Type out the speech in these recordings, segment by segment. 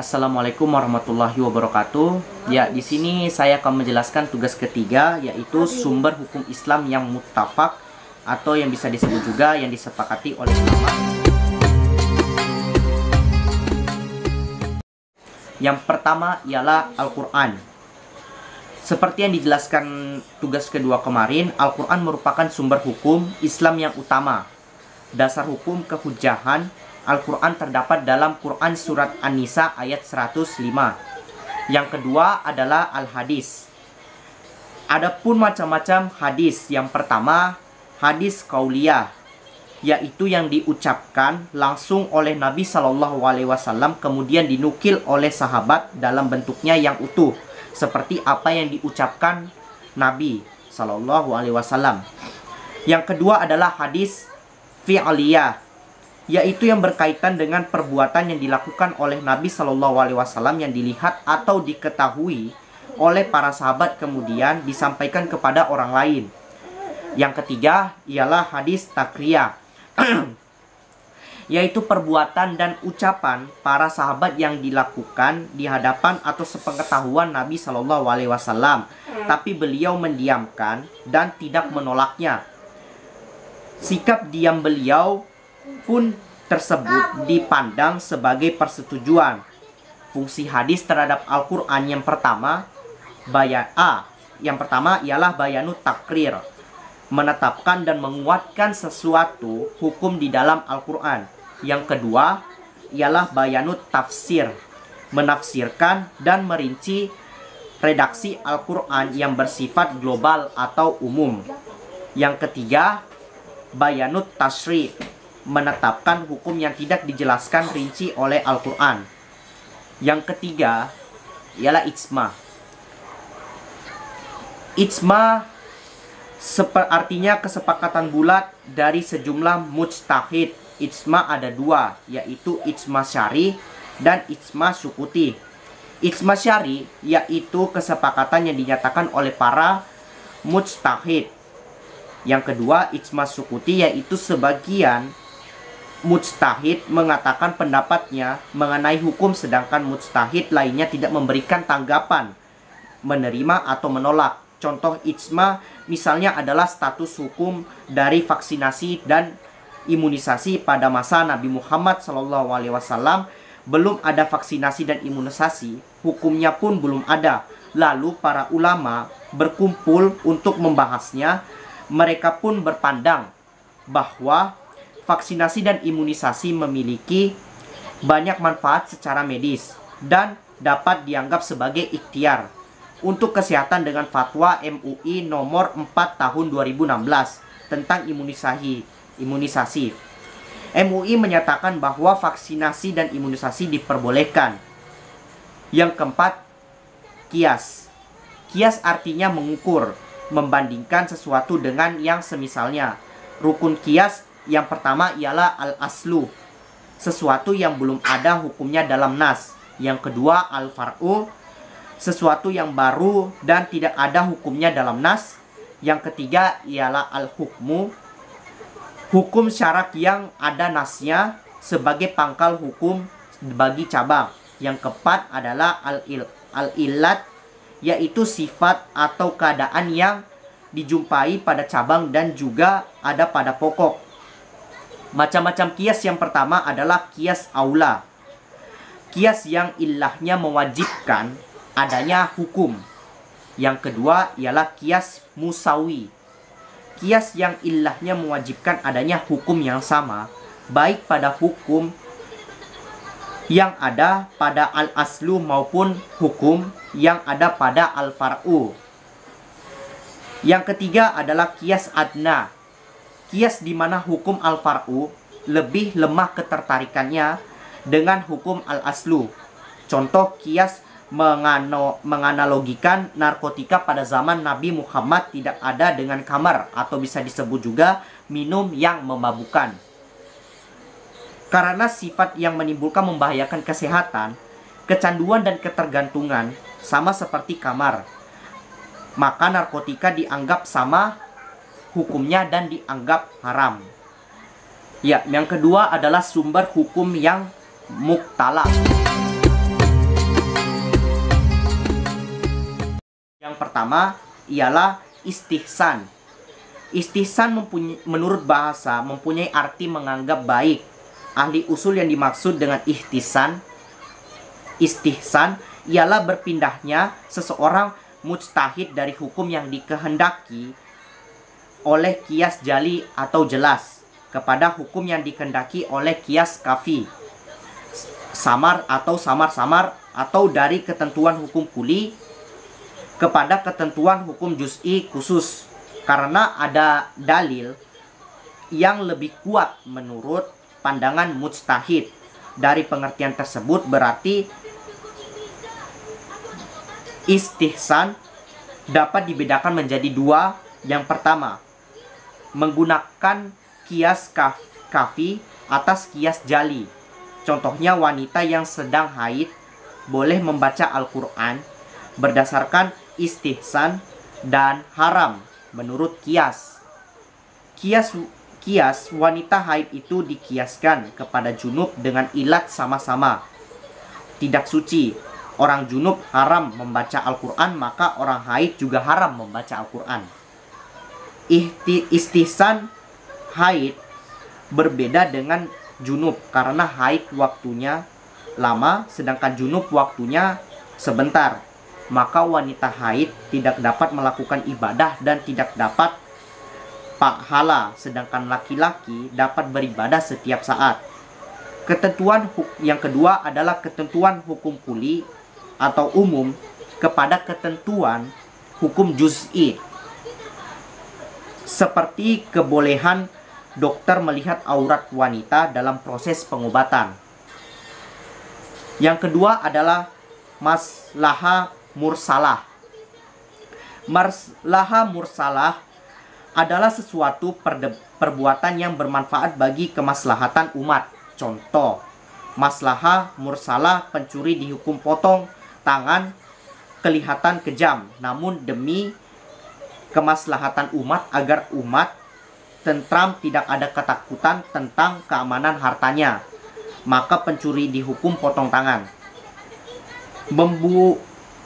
Assalamualaikum warahmatullahi wabarakatuh. Ya, di sini saya akan menjelaskan tugas ketiga, yaitu sumber hukum Islam yang muttafaq atau yang bisa disebut juga yang disepakati oleh ulama. Yang pertama ialah Al-Quran. Seperti yang dijelaskan tugas kedua kemarin, Al-Quran merupakan sumber hukum Islam yang utama. Dasar hukum kehujahan Al-Quran terdapat dalam Quran Surat An-Nisa ayat 105. Yang kedua adalah Al-Hadis. Adapun macam-macam hadis. Yang pertama, hadis qauliyah, yaitu yang diucapkan langsung oleh Nabi SAW kemudian dinukil oleh sahabat dalam bentuknya yang utuh, seperti apa yang diucapkan Nabi SAW. Yang kedua adalah hadis fi'liyah, yaitu yang berkaitan dengan perbuatan yang dilakukan oleh Nabi SAW yang dilihat atau diketahui oleh para sahabat kemudian disampaikan kepada orang lain. Yang ketiga ialah hadis takriyah, yaitu perbuatan dan ucapan para sahabat yang dilakukan di hadapan atau sepengetahuan Nabi SAW, tapi beliau mendiamkan dan tidak menolaknya. Sikap diam beliau pun tersebut dipandang sebagai persetujuan. Fungsi hadis terhadap Al-Quran yang pertama ialah bayanut takrir, menetapkan dan menguatkan sesuatu hukum di dalam Al-Quran. Yang kedua ialah bayanut tafsir, menafsirkan dan merinci redaksi Al-Quran yang bersifat global atau umum. Yang ketiga bayanut tasyri', menetapkan hukum yang tidak dijelaskan rinci oleh Al-Quran. Yang ketiga ialah ijma. Ijma artinya kesepakatan bulat dari sejumlah mujtahid. Ijma ada dua, yaitu ijma syari dan ijma sukuti. Ijma syari yaitu kesepakatan yang dinyatakan oleh para mujtahid. Yang kedua ijma sukuti, yaitu sebagian mujtahid mengatakan pendapatnya mengenai hukum, sedangkan mujtahid lainnya tidak memberikan tanggapan, menerima atau menolak. Contoh ijma misalnya adalah status hukum dari vaksinasi dan imunisasi pada masa Nabi Muhammad SAW. Belum ada vaksinasi dan imunisasi, hukumnya pun belum ada. Lalu para ulama berkumpul untuk membahasnya. Mereka pun berpandang bahwa vaksinasi dan imunisasi memiliki banyak manfaat secara medis dan dapat dianggap sebagai ikhtiar untuk kesehatan dengan fatwa MUI nomor 4 tahun 2016 tentang imunisasi. MUI menyatakan bahwa vaksinasi dan imunisasi diperbolehkan. Yang keempat, kias. Kias artinya mengukur, membandingkan sesuatu dengan yang semisalnya. Rukun kias yang pertama ialah al-aslu, sesuatu yang belum ada hukumnya dalam nas. Yang kedua al-far'u, sesuatu yang baru dan tidak ada hukumnya dalam nas. Yang ketiga ialah al-hukmu, hukum syarak yang ada nasnya sebagai pangkal hukum bagi cabang. Yang keempat adalah al-illat, yaitu sifat atau keadaan yang dijumpai pada cabang dan juga ada pada pokok. Macam-macam kias yang pertama adalah kias aula, kias yang ilahnya mewajibkan adanya hukum. Yang kedua ialah kias musawi, kias yang ilahnya mewajibkan adanya hukum yang sama, baik pada hukum yang ada pada al-aslu maupun hukum yang ada pada al-far'u. Yang ketiga adalah kias adna, kias di mana hukum al-far'u lebih lemah ketertarikannya dengan hukum al-aslu. Contoh kias menganalogikan narkotika pada zaman Nabi Muhammad tidak ada dengan khamar, atau bisa disebut juga minum yang memabukkan. Karena sifat yang menimbulkan membahayakan kesehatan, kecanduan dan ketergantungan sama seperti khamar, maka narkotika dianggap sama hukumnya dan dianggap haram. Ya, yang kedua adalah sumber hukum yang muktala. pertama ialah istihsan. Istihsan menurut bahasa mempunyai arti menganggap baik. Ahli usul yang dimaksud dengan istihsan ialah berpindahnya seseorang mujtahid dari hukum yang dikehendaki oleh kias jali atau jelas kepada hukum yang dikehendaki oleh kias kafi, samar atau samar-samar, atau dari ketentuan hukum kuli kepada ketentuan hukum juz'i khusus, karena ada dalil yang lebih kuat menurut pandangan mujtahid. Dari pengertian tersebut berarti istihsan dapat dibedakan menjadi dua. Yang pertama, menggunakan kias kafi atas kias jali. Contohnya wanita yang sedang haid boleh membaca Al-Quran berdasarkan istihsan dan haram menurut kias. Kias wanita haid itu dikiaskan kepada junub dengan ilat sama-sama tidak suci. Orang junub haram membaca Al-Quran, maka orang haid juga haram membaca Al-Quran. Istihsan haid berbeda dengan junub karena haid waktunya lama sedangkan junub waktunya sebentar. Maka wanita haid tidak dapat melakukan ibadah dan tidak dapat pahala, sedangkan laki-laki dapat beribadah setiap saat. Ketentuan yang kedua adalah ketentuan hukum kuli atau umum kepada ketentuan hukum juz'i, seperti kebolehan dokter melihat aurat wanita dalam proses pengobatan. Yang kedua adalah maslahah mursalah. Maslahah mursalah adalah sesuatu perbuatan yang bermanfaat bagi kemaslahatan umat. Contoh, maslahah mursalah, pencuri dihukum potong tangan kelihatan kejam, namun demi kemaslahatan umat agar umat tentram, tidak ada ketakutan tentang keamanan hartanya, maka pencuri dihukum potong tangan.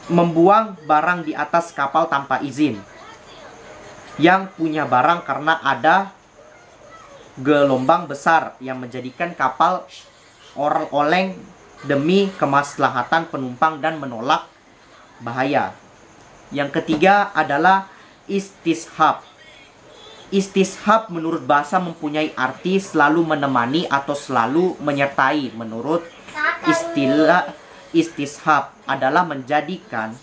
Membuang barang di atas kapal tanpa izin. Yang punya barang karena ada gelombang besar yang menjadikan kapal oleng demi kemaslahatan penumpang dan menolak bahaya. Yang ketiga adalah istishab. Istishab menurut bahasa mempunyai arti selalu menemani atau selalu menyertai. Menurut istilah istishab adalah menjadikan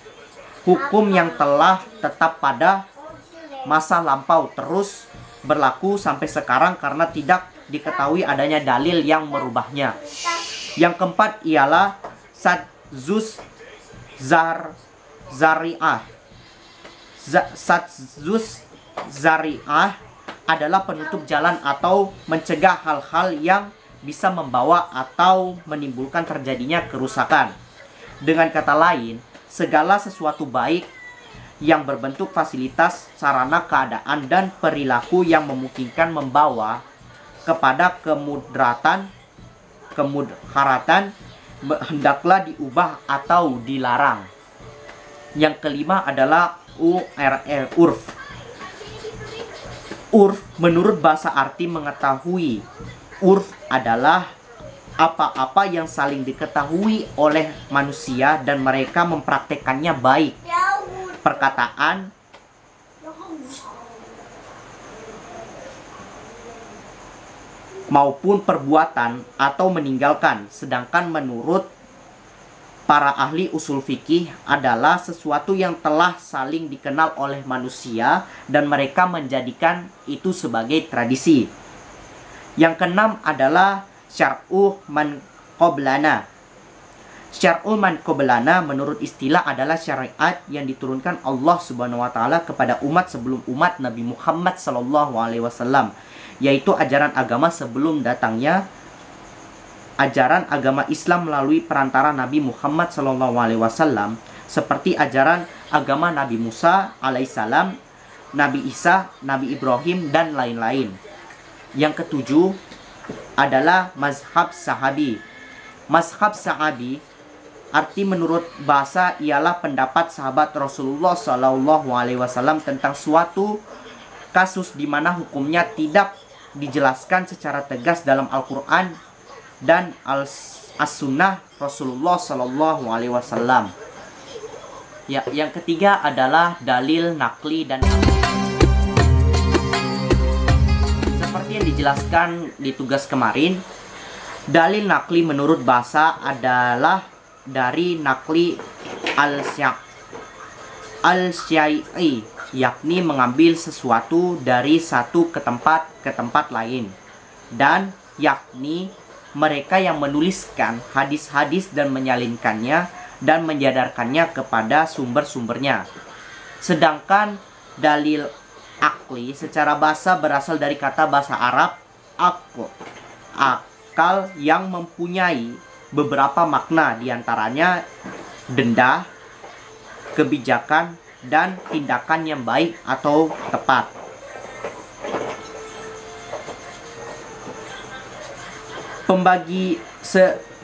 hukum yang telah tetap pada masa lampau terus berlaku sampai sekarang karena tidak diketahui adanya dalil yang merubahnya. Yang keempat ialah sadzus zari'ah. Sadzus zari'ah adalah penutup jalan atau mencegah hal-hal yang bisa membawa atau menimbulkan terjadinya kerusakan. Dengan kata lain, segala sesuatu baik yang berbentuk fasilitas, sarana, keadaan, dan perilaku yang memungkinkan membawa kepada kemudharatan hendaklah diubah atau dilarang. Yang kelima adalah urf. Urf menurut bahasa arti mengetahui. Urf adalah apa-apa yang saling diketahui oleh manusia dan mereka mempraktekannya, baik perkataan maupun perbuatan atau meninggalkan. Sedangkan menurut para ahli usul fikih adalah sesuatu yang telah saling dikenal oleh manusia dan mereka menjadikan itu sebagai tradisi. Yang keenam adalah syar'u man qablana. Syar'u man qablana menurut istilah adalah syariat yang diturunkan Allah Subhanahu wa taala kepada umat sebelum umat Nabi Muhammad sallallahu alaihi wasallam, yaitu ajaran agama sebelum datangnya ajaran agama Islam melalui perantara Nabi Muhammad sallallahu alaihi wasallam, seperti ajaran agama Nabi Musa alaihissalam, Nabi Isa, Nabi Ibrahim, dan lain-lain. Yang ketujuh adalah mazhab sahabi. Mazhab sahabi Arti menurut bahasa ialah pendapat sahabat Rasulullah SAW tentang suatu kasus di mana hukumnya tidak dijelaskan secara tegas dalam Al-Quran dan As-Sunnah Rasulullah SAW. Ya, yang ketiga adalah dalil nakli dan seperti yang dijelaskan di tugas kemarin. Dalil nakli menurut bahasa adalah dari nakli al-syai'i, yakni mengambil sesuatu dari satu ke tempat lain, dan yakni mereka yang menuliskan hadis-hadis dan menyalinkannya dan menyadarkannya kepada sumber-sumbernya. Sedangkan dalil akli secara bahasa berasal dari kata bahasa Arab akal yang mempunyai beberapa makna, diantaranya denda, kebijakan, dan tindakan yang baik atau tepat.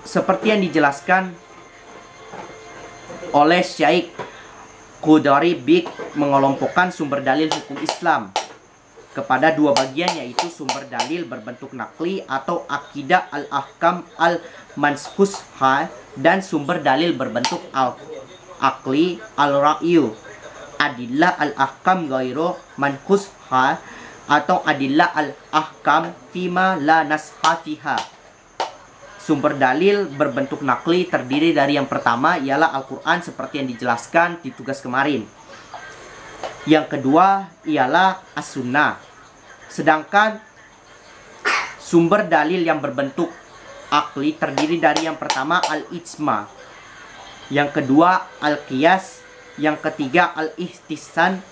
Seperti yang dijelaskan oleh Syekh Qudari Bik mengelompokkan sumber dalil hukum Islam kepada dua bagian, yaitu sumber dalil berbentuk nakli atau akidah al-ahkam al-manshusha, dan sumber dalil berbentuk al-akli al-ra'yu adillah al-ahkam ghairu manhusha atau adillah al-ahkam fima la nasha fiha. Sumber dalil berbentuk nakli terdiri dari yang pertama ialah Al-Quran seperti yang dijelaskan di tugas kemarin. Yang kedua ialah As-Sunnah. Sedangkan sumber dalil yang berbentuk akli terdiri dari yang pertama Al-Ijma, yang kedua Al-Qiyas, yang ketiga Al-Ihtisan,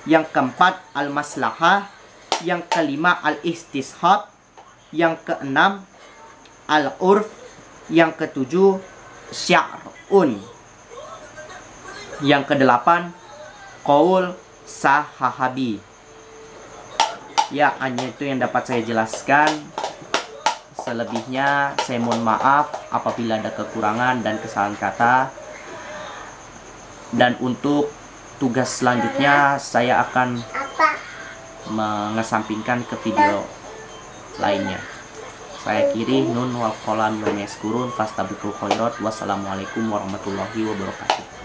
yang keempat Al-Maslahah, yang kelima Al-Istishab, yang keenam Al-Urf, yang ketujuh Sya'run, yang kedelapan Qaul Sahabi. Ya, hanya itu yang dapat saya jelaskan. Selebihnya saya mohon maaf apabila ada kekurangan dan kesalahan kata. Dan untuk tugas selanjutnya saya akan mengesampingkan ke video lainnya. Saya kiri nun wal qalam wa yaskurun fastabiqul khairat. Wassalamualaikum warahmatullahi wabarakatuh.